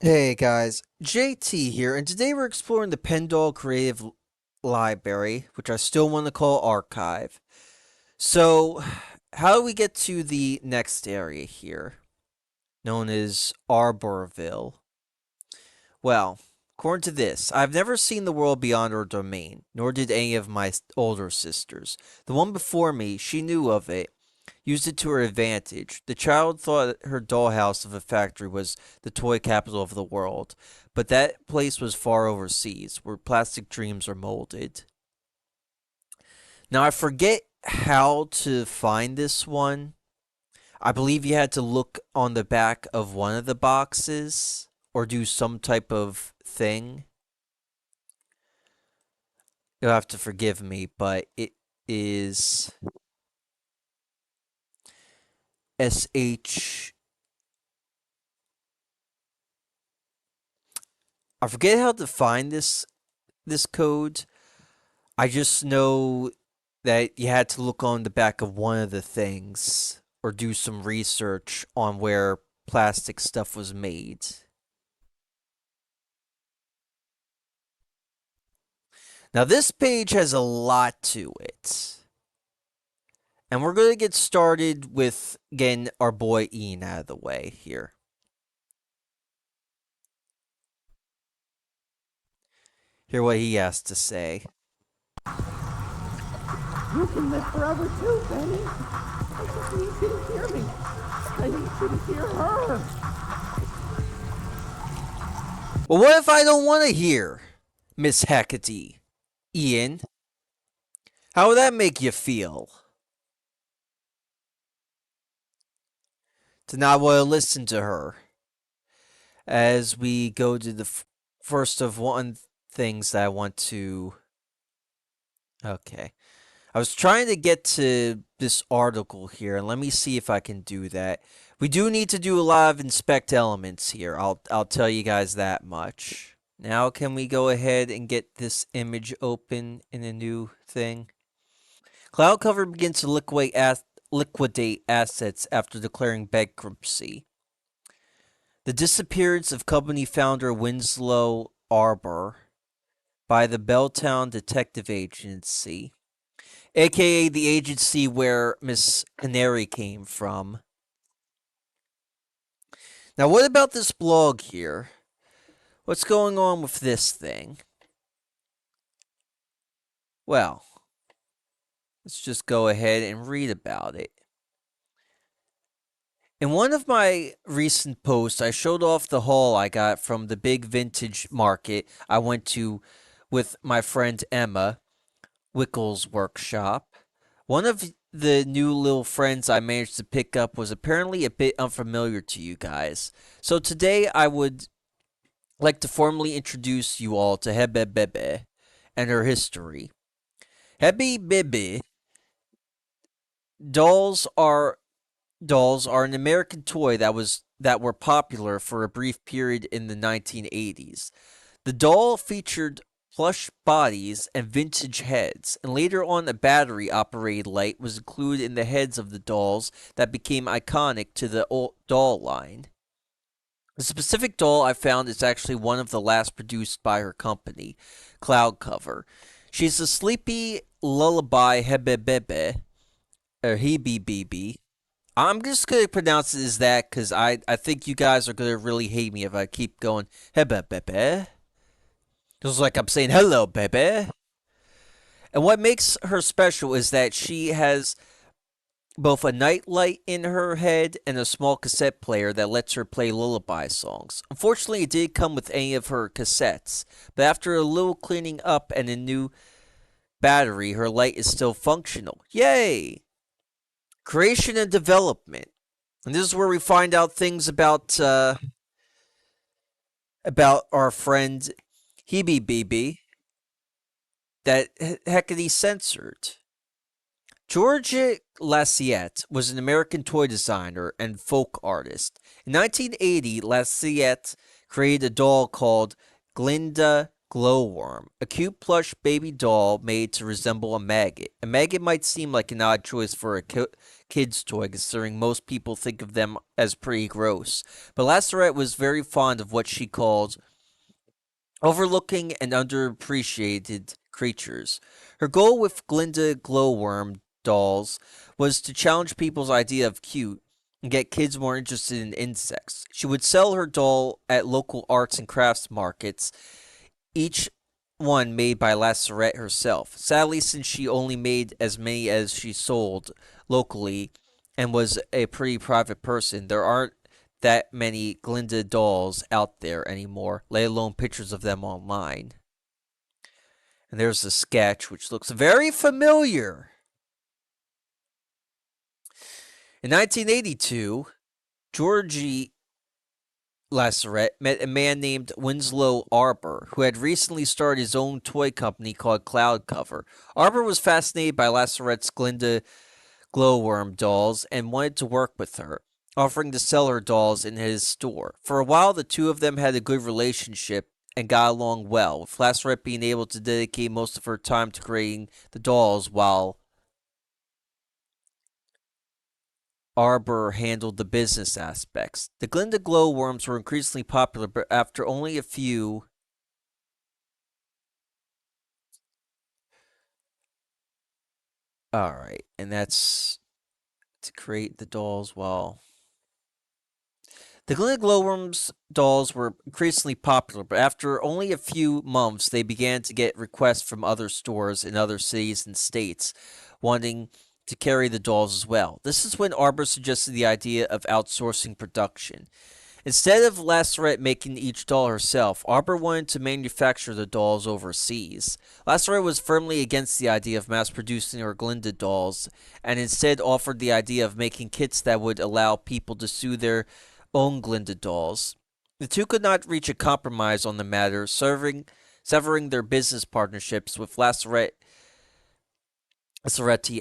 Hey guys, JT here, and today we're exploring the Pendle Creative Library, which I still want to call Archive. So, how do we get to the next area here, known as Arborville? Well, according to this, I've never seen the world beyond our domain, nor did any of my older sisters. The one before me, she knew of it, used it to her advantage. The child thought her dollhouse of a factory was the toy capital of the world, but that place was far overseas, where plastic dreams are molded. Now, I forget how to find this one. I believe you had to look on the back of one of the boxes or do some type of thing. You'll have to forgive me, but it is SH. I forget how to find this code. I just know that you had to look on the back of one of the things or do some research on where plastic stuff was made. Now, this page has a lot to it. And we're going to get started with getting our boy Ian out of the way here. Hear what he has to say. You can live forever too, Benny. I just need you to hear me. I need you to hear her. Well, what if I don't want to hear Miss Hecate? Ian, how would that make you feel? To not want to listen to her? As we go to the first of one things that I want to. Okay. I was trying to get to this article here, and let me see if I can do that. We do need to do a lot of inspect elements here. I'll tell you guys that much. Now can we go ahead and get this image open in a new thing? Cloud cover begins to liquidate assets after declaring bankruptcy. The disappearance of company founder Winslow Arbor by the Belltown Detective Agency, aka the agency where Miss Canary came from. Now, what about this blog here? What's going on with this thing? Well, let's just go ahead and read about it. In one of my recent posts, I showed off the haul I got from the big vintage market I went to with my friend Emma, Wickles' workshop. One of the new little friends I managed to pick up was apparently a bit unfamiliar to you guys. So today I would like to formally introduce you all to Hebe Bebe and her history. Hebe Bebe dolls are dolls are an American toy that were popular for a brief period in the 1980s. The doll featured plush bodies and vintage heads, and later on a battery-operated light was included in the heads of the dolls that became iconic to the old doll line. The specific doll I found is actually one of the last produced by her company, Cloud Cover. She's a sleepy lullaby hebebebe, or hebebebe. I'm just going to pronounce it as that because I think you guys are going to really hate me if I keep going hebebebe. Just like I'm saying hello, baby. And what makes her special is that she has both a nightlight in her head and a small cassette player that lets her play lullaby songs. Unfortunately, it didn't come with any of her cassettes, but after a little cleaning up and a new battery, her light is still functional. Yay! Creation and development. And this is where we find out things about our friend Hebe Bebe that Hecate censored. George Lassiette was an American toy designer and folk artist. In 1980, Lassiette created a doll called Glinda Glowworm, a cute plush baby doll made to resemble a maggot. A maggot might seem like an odd choice for a kid's toy, considering most people think of them as pretty gross. But Lacerette was very fond of what she called overlooking and underappreciated creatures. Her goal with Glinda Glowworm dolls was to challenge people's idea of cute and get kids more interested in insects. She would sell her doll at local arts and crafts markets, each one made by Lacerette herself. Sadly, since she only made as many as she sold locally and was a pretty private person, there aren't that many Glinda dolls out there anymore, let alone pictures of them online. And there's a sketch which looks very familiar. In 1982, Georgie Lacerette met a man named Winslow Arbor, who had recently started his own toy company called Cloud Cover. Arbor was fascinated by Lacerette's Glinda Glowworm dolls and wanted to work with her, offering to sell her dolls in his store. For a while, the two of them had a good relationship and got along well, with Lacerette being able to dedicate most of her time to creating the dolls while Arbor handled the business aspects. The Glinda glowworms were increasingly popular, but after only a few. Alright, and that's to create the dolls while. The Glinda Glowworms dolls were increasingly popular, but after only a few months, they began to get requests from other stores in other cities and states wanting to carry the dolls as well. This is when Arbor suggested the idea of outsourcing production. Instead of Lacerette making each doll herself, Arbor wanted to manufacture the dolls overseas. Lacerette was firmly against the idea of mass producing her Glinda dolls, and instead offered the idea of making kits that would allow people to sue their own Glinda dolls. The two could not reach a compromise on the matter, severing their business partnerships with Lacerette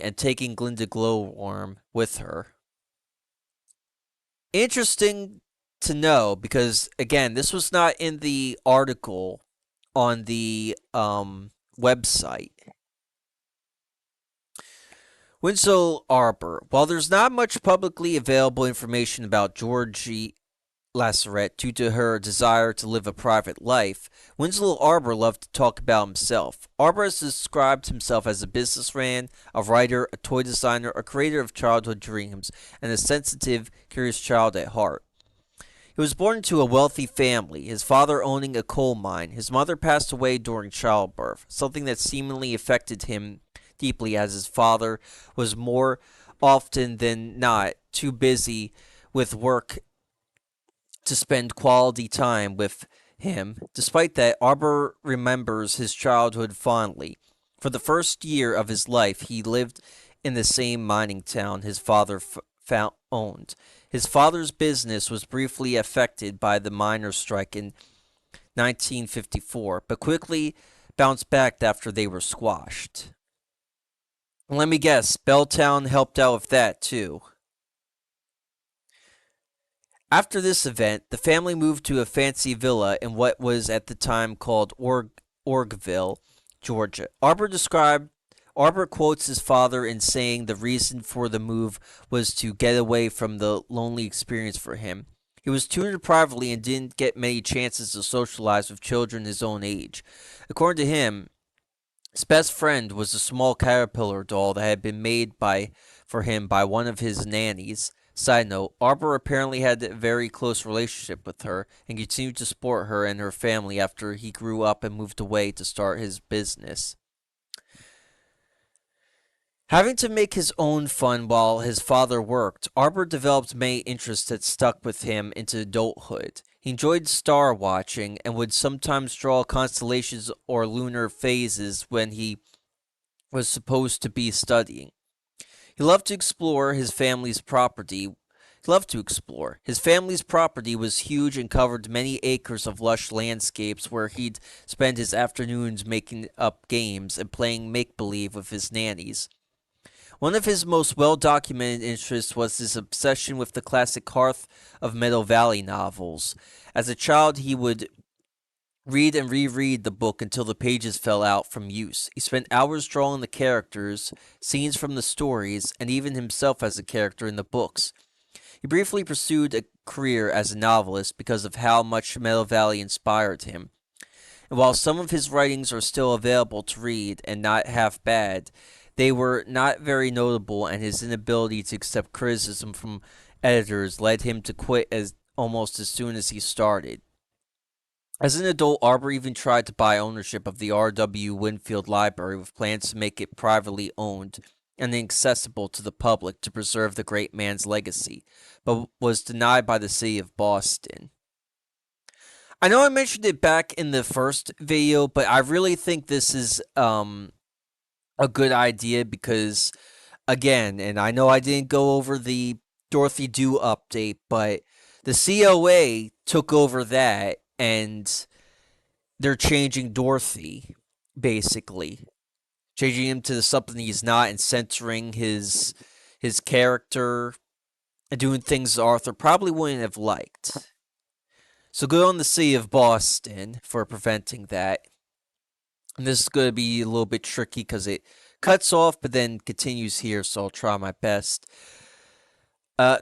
and taking Glinda Glowworm with her. Interesting to know because again, this was not in the article on the website. Winslow Arbor. While there's not much publicly available information about Georgie Lacerette due to her desire to live a private life, Winslow Arbor loved to talk about himself. Arbor has described himself as a businessman, a writer, a toy designer, a creator of childhood dreams, and a sensitive, curious child at heart. He was born into a wealthy family, his father owning a coal mine. His mother passed away during childbirth, something that seemingly affected him deeply as his father was more often than not too busy with work to spend quality time with him. Despite that, Arbor remembers his childhood fondly. For the first year of his life, he lived in the same mining town his father owned. His father's business was briefly affected by the miners' strike in 1954, but quickly bounced back after they were squashed. Let me guess, Belltown helped out with that too. After this event, the family moved to a fancy villa in what was at the time called Orgville, Georgia. Arbor quotes his father in saying the reason for the move was to get away from the lonely experience for him. He was tutored privately and didn't get many chances to socialize with children his own age. According to him, his best friend was a small caterpillar doll that had been made for him by one of his nannies. Side note, Arbor apparently had a very close relationship with her and continued to support her and her family after he grew up and moved away to start his business. Having to make his own fun while his father worked, Arbor developed many interests that stuck with him into adulthood. He enjoyed star watching and would sometimes draw constellations or lunar phases when he was supposed to be studying. He loved to explore his family's property. He loved to explore. His family's property was huge and covered many acres of lush landscapes where he'd spend his afternoons making up games and playing make believe with his nannies. One of his most well documented interests was his obsession with the classic Hearth of Meadow Valley novels. As a child, he would read and reread the book until the pages fell out from use. He spent hours drawing the characters, scenes from the stories, and even himself as a character in the books. He briefly pursued a career as a novelist because of how much Meadow Valley inspired him. And while some of his writings are still available to read and not half bad, they were not very notable, and his inability to accept criticism from editors led him to quit as almost as soon as he started. As an adult, Arbor even tried to buy ownership of the R.W. Winfield Library with plans to make it privately owned and accessible to the public to preserve the great man's legacy, but was denied by the city of Boston. I know I mentioned it back in the first video, but I really think this is a good idea because, again, and I know I didn't go over the Dorothy Do update, but the COA took over that and they're changing Dorothy, basically. Changing him to something he's not and centering his character and doing things Arthur probably wouldn't have liked. So good on the city of Boston for preventing that. And this is going to be a little bit tricky because it cuts off but then continues here, so I'll try my best.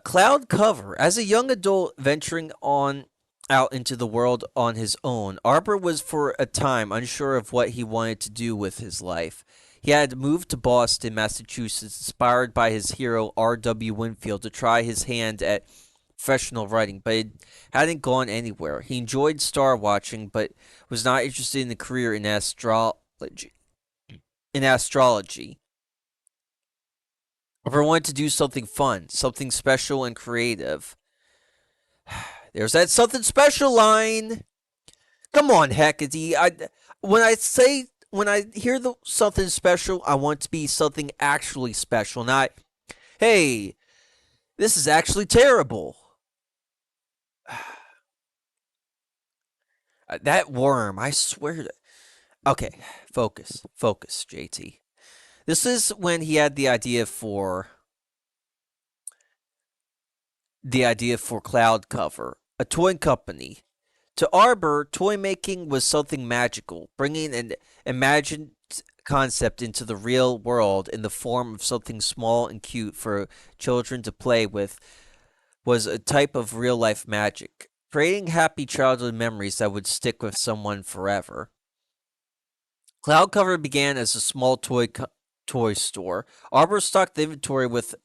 Cloud cover. As a young adult venturing on out into the world on his own, Arbor was for a time unsure of what he wanted to do with his life. He had moved to Boston, Massachusetts, inspired by his hero R.W. Winfield to try his hand at professional writing, but it hadn't gone anywhere. He enjoyed star watching, but was not interested in a career in astrology. Arbor wanted to do something fun, something special and creative. There's that something special line. Come on, Hecate. When I hear the something special, I want to be something actually special, not hey, this is actually terrible. That worm, I swear to. Okay, focus, JT. This is when he had the idea for Cloud Cover, a toy company. To Arbor, toy making was something magical, bringing an imagined concept into the real world in the form of something small and cute for children to play with was a type of real life magic, creating happy childhood memories that would stick with someone forever. Cloud Cover began as a small toy store. Arbor stocked the inventory with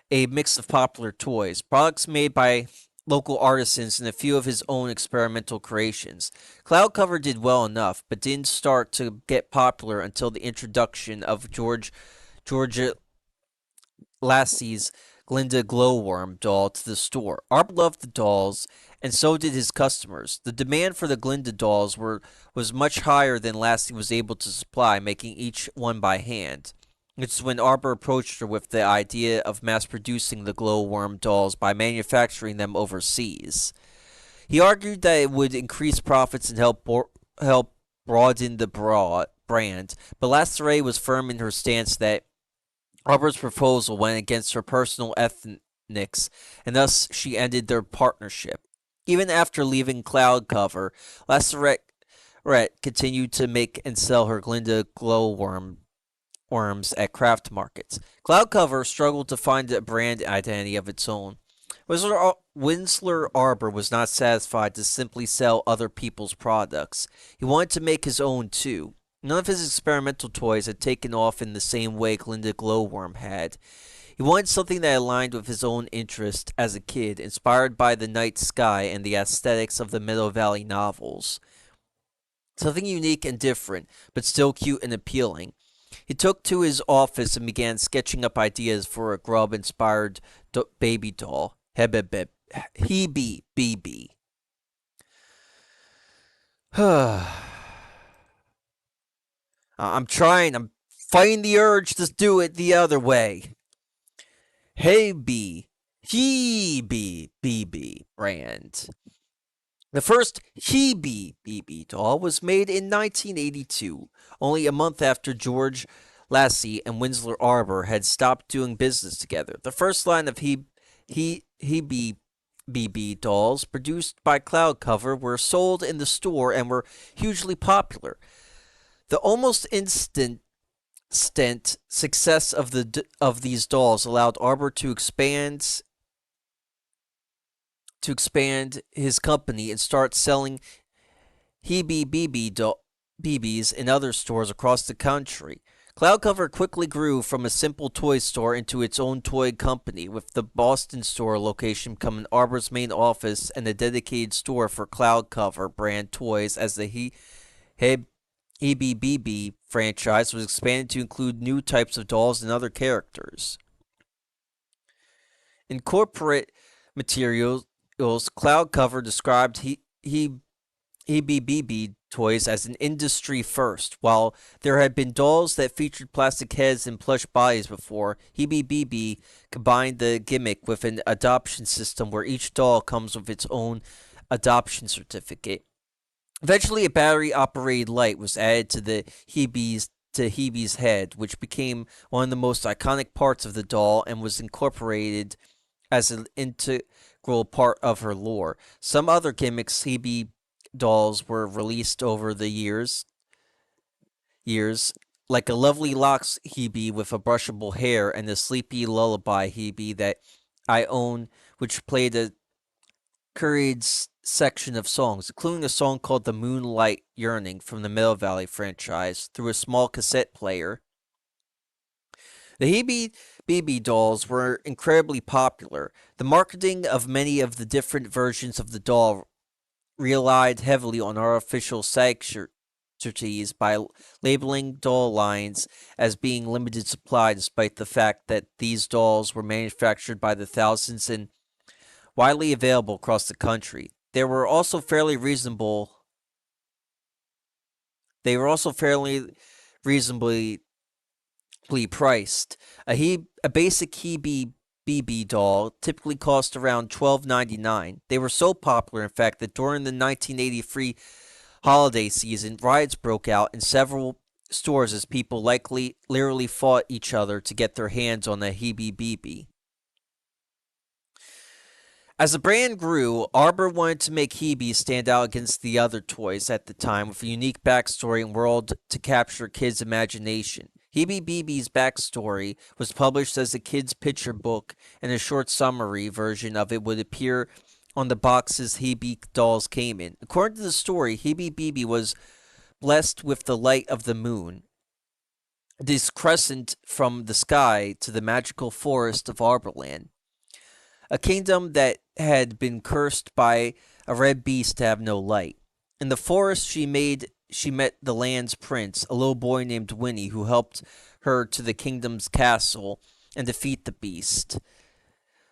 a mix of popular toys, products made by local artisans, and a few of his own experimental creations. Cloud Cover did well enough, but didn't start to get popular until the introduction of Georgia Lassie's Glinda Glowworm doll to the store. Arp loved the dolls, and so did his customers. The demand for the Glinda dolls was much higher than Lassie was able to supply, making each one by hand. It's when Arbor approached her with the idea of mass producing the glowworm dolls by manufacturing them overseas. He argued that it would increase profits and help broaden the brand, but Lasseret was firm in her stance that Arbor's proposal went against her personal ethics, and thus she ended their partnership. Even after leaving Cloud Cover, Lasseret continued to make and sell her Glinda glowworm worms at craft markets. Cloud Cover struggled to find a brand identity of its own. Winsler Arbor was not satisfied to simply sell other people's products. He wanted to make his own too. None of his experimental toys had taken off in the same way Glinda Glowworm had. He wanted something that aligned with his own interest as a kid, inspired by the night sky and the aesthetics of the Meadow Valley novels. Something unique and different, but still cute and appealing. He took to his office and began sketching up ideas for a grub-inspired baby doll. Hebe BB. I'm trying. I'm fighting the urge to do it the other way. Hebe BB brand. The first Hebe BB doll was made in 1982, only a month after George Lassie and Winsler Arbor had stopped doing business together. The first line of Hebe BB dolls produced by Cloud Cover were sold in the store and were hugely popular. The almost instant success of these dolls allowed Arbor to expand his company and start selling Hebe BBs in other stores across the country. Cloud Cover quickly grew from a simple toy store into its own toy company, with the Boston store location becoming Arbor's main office and a dedicated store for Cloud Cover brand toys as the Hebe BB franchise was expanded to include new types of dolls and other characters. In corporate materials, Cloud Cover described EBBB toys as an industry first. While there had been dolls that featured plastic heads and plush bodies before, EBBB combined the gimmick with an adoption system where each doll comes with its own adoption certificate. Eventually, a battery-operated light was added to Hebe's head, which became one of the most iconic parts of the doll and was incorporated as an integral part of her lore. Some other gimmicks Hebe dolls were released over the years, like a lovely locks Hebe with a brushable hair and a sleepy lullaby Hebe that I own, which played a curated section of songs, including a song called "The Moonlight Yearning" from the Middle Valley franchise, through a small cassette player. The Hebe BB dolls were incredibly popular. The marketing of many of the different versions of the doll relied heavily on artificial sanctities by labeling doll lines as being limited supply, despite the fact that these dolls were manufactured by the thousands and widely available across the country. They were also fairly reasonably priced. A basic Hebe BB doll typically cost around $12.99. They were so popular, in fact, that during the 1983 holiday season, riots broke out in several stores as people literally fought each other to get their hands on a Hebe BB. As the brand grew, Arbor wanted to make Hebe stand out against the other toys at the time with a unique backstory and world to capture kids' imagination. Hebe BB's backstory was published as a kid's picture book, and a short summary version of it would appear on the boxes Hebe dolls came in. According to the story, Hebe BB was blessed with the light of the moon, this crescent from the sky to the magical forest of Arborland, a kingdom that had been cursed by a red beast to have no light. In the forest she met the land's prince, a little boy named Winnie, who helped her to the kingdom's castle and defeat the beast,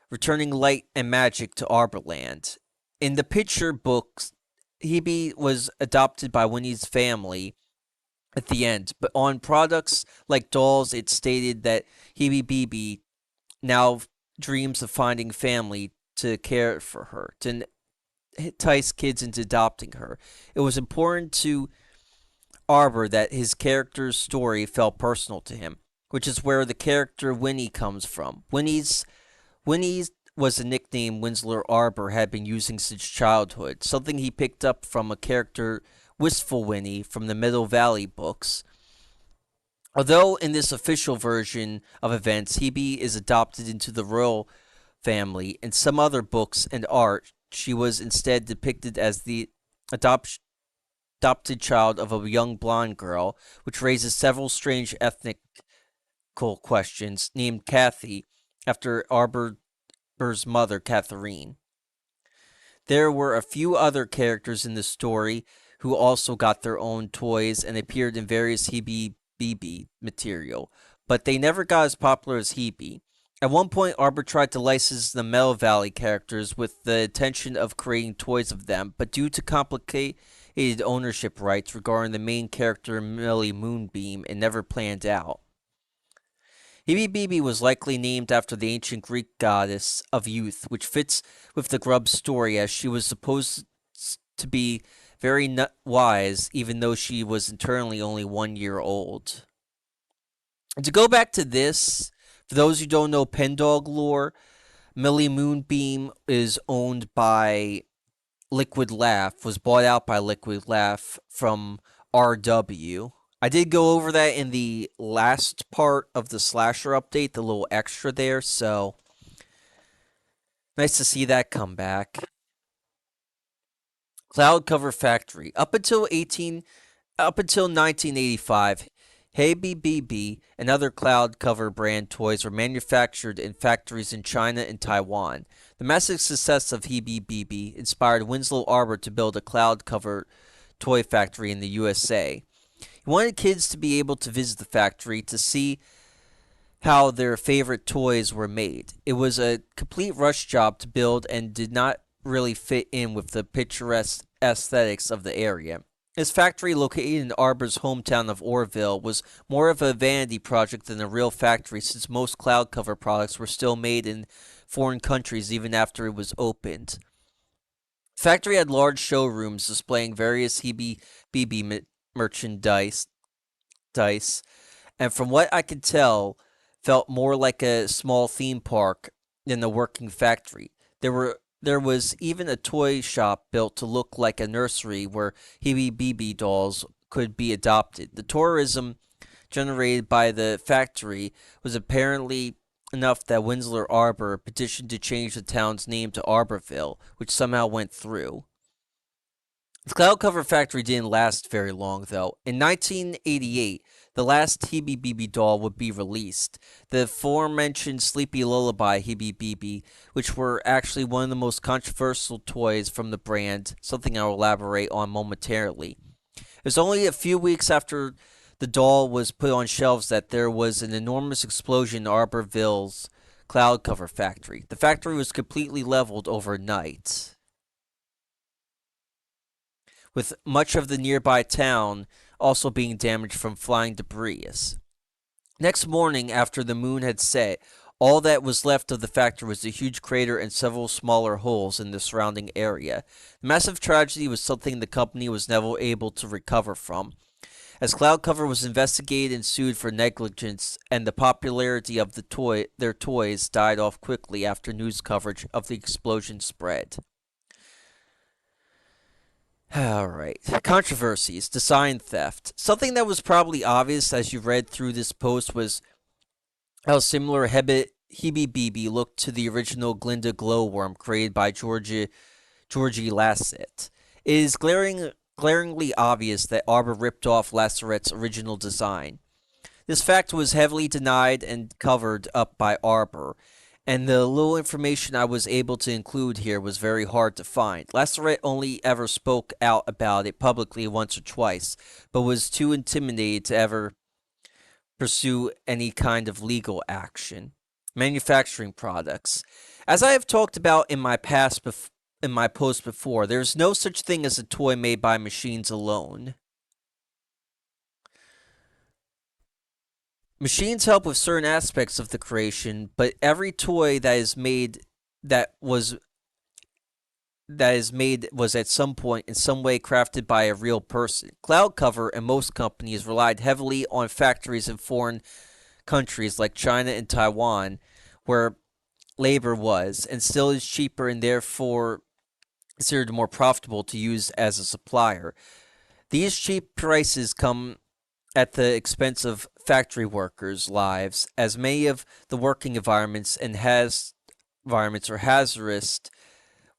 returning light and magic to Arborland. In the picture books, Hebe was adopted by Winnie's family at the end, but on products like dolls, it stated that Hebe BB now dreams of finding family to care for her, to entice kids into adopting her. It was important to Arbor that his character's story felt personal to him, which is where the character Winnie comes from. Winnie's was a nickname Winslow Arbor had been using since childhood, something he picked up from a character Wistful Winnie from the Middle Valley books. Although in this official version of events, Hebe is adopted into the royal family, in some other books and art, she was instead depicted as the adopted child of a young blonde girl, which raises several strange ethnical questions, named Kathy after Arbor's mother, Catherine. There were a few other characters in the story who also got their own toys and appeared in various Hebe BB material, but they never got as popular as Hebe. At one point, Arbor tried to license the Middle Valley characters with the intention of creating toys of them, but due to complicated ownership rights regarding the main character Millie Moonbeam, it never planned out. Hebe BB was likely named after the ancient Greek goddess of youth, which fits with the Grub's story as she was supposed to be very wise, even though she was internally only 1 year old. And to go back to this, for those who don't know Pendog lore, Millie Moonbeam is owned by Liquid Laugh, was bought out by Liquid Laugh from RW. I did go over that in the last part of the slasher update, the little extra there, so nice to see that come back. Cloud Cover Factory. Up until 1985, Hey BB and other cloud cover brand toys were manufactured in factories in China and Taiwan. The massive success of Hebe BB inspired Winslow Arbor to build a cloud cover toy factory in the USA. He wanted kids to be able to visit the factory to see how their favorite toys were made. It was a complete rush job to build and did not really fit in with the picturesque aesthetics of the area. His factory, located in Arbor's hometown of Orville, was more of a vanity project than a real factory since most cloud cover products were still made in foreign countries even after it was opened. The factory had large showrooms displaying various Hebe BB merchandise, and from what I could tell, felt more like a small theme park than a working factory. There was even a toy shop built to look like a nursery where Hebe BB dolls could be adopted. The tourism generated by the factory was apparently enough that Winslow Arbor petitioned to change the town's name to Arborville, which somehow went through. The cloud cover factory didn't last very long, though. In 1988, the last Hebe BB doll would be released. The aforementioned Sleepy Lullaby Hebe BB, which were actually one of the most controversial toys from the brand, something I'll elaborate on momentarily. It was only a few weeks after the doll was put on shelves that there was an enormous explosion in Arborville's cloud cover factory. The factory was completely leveled overnight, with much of the nearby town also being damaged from flying debris. Next morning, after the moon had set, all that was left of the factory was a huge crater and several smaller holes in the surrounding area. The massive tragedy was something the company was never able to recover from, as Cloud Cover was investigated and sued for negligence, and the popularity of their toys died off quickly after news coverage of the explosion spread. Alright. Controversies. Design theft. Something that was probably obvious as you read through this post was how similar Hebe BB looked to the original Glinda glowworm created by Georgie Lassett. It is glaringly obvious that Arbor ripped off Lasseret's original design. This fact was heavily denied and covered up by Arbor, and the little information I was able to include here was very hard to find. Lasseret only ever spoke out about it publicly once or twice, but was too intimidated to ever pursue any kind of legal action. Manufacturing products. As I have talked about in my post before, there is no such thing as a toy made by machines alone. Machines help with certain aspects of the creation, but every toy that was was at some point in some way crafted by a real person. Cloud Cover and most companies relied heavily on factories in foreign countries like China and Taiwan, where labor was and still is cheaper and therefore considered more profitable to use as a supplier. These cheap prices come at the expense of factory workers' lives, as many of the working environments are hazardous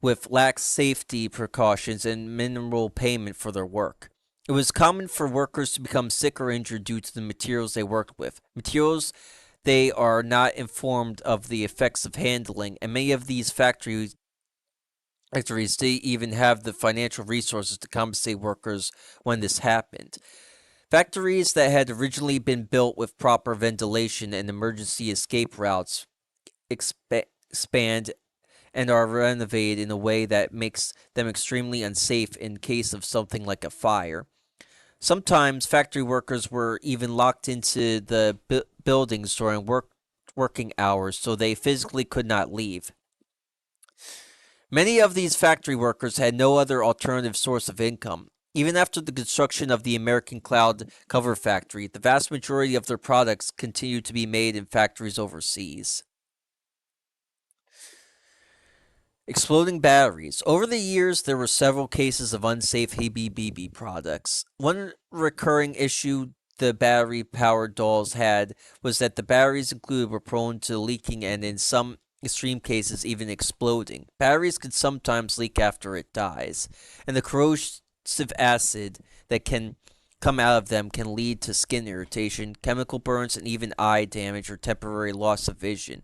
with lax safety precautions and minimal payment for their work. It was common for workers to become sick or injured due to the materials they worked with. Materials they are not informed of the effects of handling, and many of these factories didn't even have the financial resources to compensate workers when this happened. Factories that had originally been built with proper ventilation and emergency escape routes expand and are renovated in a way that makes them extremely unsafe in case of something like a fire. Sometimes factory workers were even locked into the buildings during working hours so they physically could not leave. Many of these factory workers had no other alternative source of income. Even after the construction of the American Cloud Cover Factory, the vast majority of their products continued to be made in factories overseas. Exploding batteries. Over the years, there were several cases of unsafe HBBB products. One recurring issue the battery powered dolls had was that the batteries included were prone to leaking and, in some extreme cases, even exploding. Batteries can sometimes leak after it dies, and the corrosive acid that can come out of them can lead to skin irritation, chemical burns, and even eye damage or temporary loss of vision.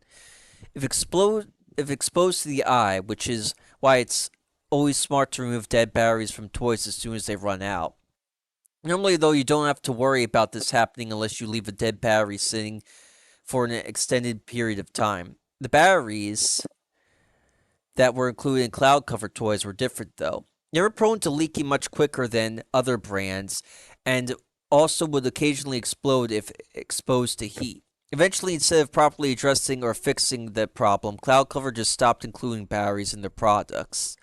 If explode if exposed to the eye, which is why it's always smart to remove dead batteries from toys as soon as they run out. Normally, though, you don't have to worry about this happening unless you leave a dead battery sitting for an extended period of time. The batteries that were included in cloud cover toys were different, though. They were prone to leaking much quicker than other brands and also would occasionally explode if exposed to heat. Eventually, instead of properly addressing or fixing the problem, cloud cover just stopped including batteries in their products.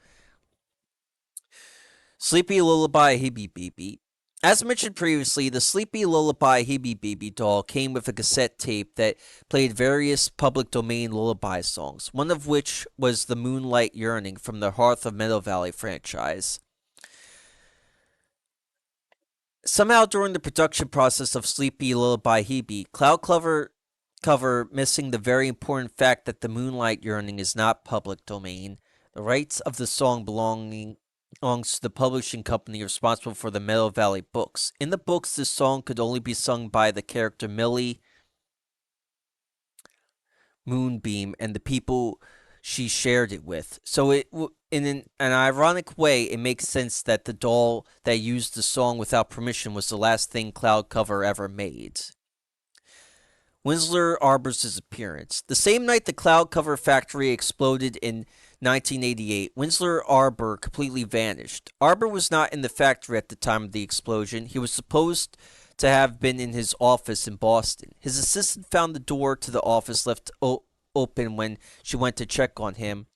Sleepy Lullaby Hibby Baby. As mentioned previously, the Sleepy Lullaby Hibby Baby doll came with a cassette tape that played various public domain lullaby songs, one of which was the Moonlight Yearning from the Hearth of Meadow Valley franchise. Somehow, during the production process of Sleepy Lullaby Hebe, Cloud Cover missing the very important fact that the Moonlight Yearning is not public domain. The rights of the song belongs to the publishing company responsible for the Meadow Valley books. In the books, this song could only be sung by the character Millie Moonbeam and the people she shared it with. So in an ironic way, it makes sense that the doll that used the song without permission was the last thing Cloud Cover ever made. Winslow Arbor's disappearance. The same night the Cloud Cover factory exploded in 1988, Winslow Arbor completely vanished. Arbor was not in the factory at the time of the explosion. He was supposed to have been in his office in Boston. His assistant found the door to the office left open when she went to check on him,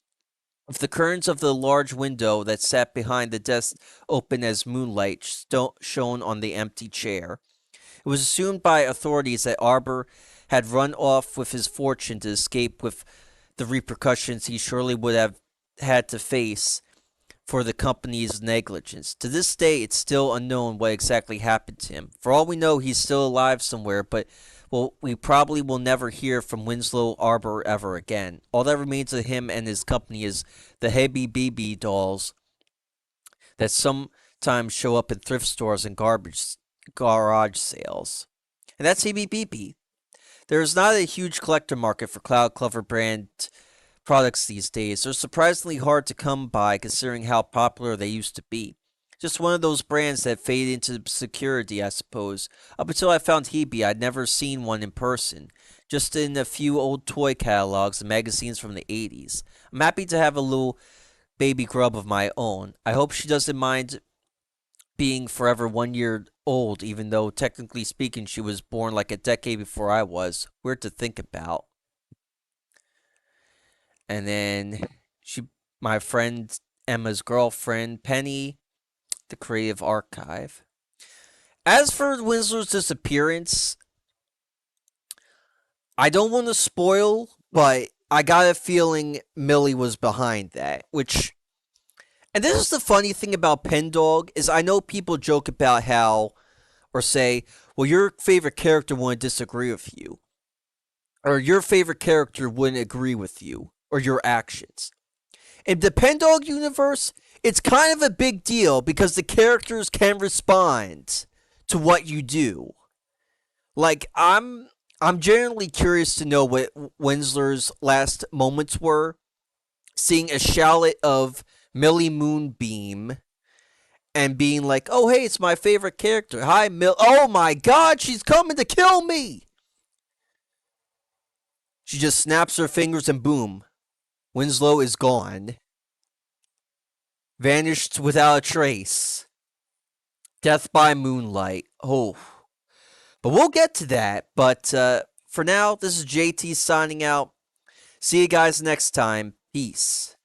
with the curtains of the large window that sat behind the desk open as moonlight shone on the empty chair. It was assumed by authorities that Arbor had run off with his fortune to escape with the repercussions he surely would have had to face for the company's negligence. To this day, it's still unknown what exactly happened to him. For all we know, he's still alive somewhere, but we probably will never hear from Winslow Arbor ever again. All that remains of him and his company is the Hebby BB dolls that sometimes show up in thrift stores and garage sales. And that's Hebby BB. There is not a huge collector market for Cloud Clover brand products these days. They're surprisingly hard to come by considering how popular they used to be. Just one of those brands that fade into obscurity, I suppose. Up until I found Hebe, I'd never seen one in person, just in a few old toy catalogs and magazines from the 80s. I'm happy to have a little baby grub of my own. I hope she doesn't mind being forever 1 year old, even though technically speaking she was born like a decade before I was. Weird to think about. And then my friend Emma's girlfriend, Penny, the Creative Archive. As for Winslow's disappearance, I don't want to spoil, but I got a feeling Millie was behind that, which and this is the funny thing about Pen Dog is I know people joke about how or say, well, your favorite character wouldn't disagree with you. Or your favorite character wouldn't agree with you or your actions. In the Pen Dog universe, it's kind of a big deal because the characters can respond to what you do. Like I'm genuinely curious to know what Winslow's last moments were. Seeing a shallot of Millie Moonbeam and being like, "Oh hey, it's my favorite character. Hi Mill. Oh my God, she's coming to kill me." She just snaps her fingers and boom, Winslow is gone, vanished without a trace. Death by moonlight. Oh, but we'll get to that. But for now, this is JT signing out. See you guys next time. Peace.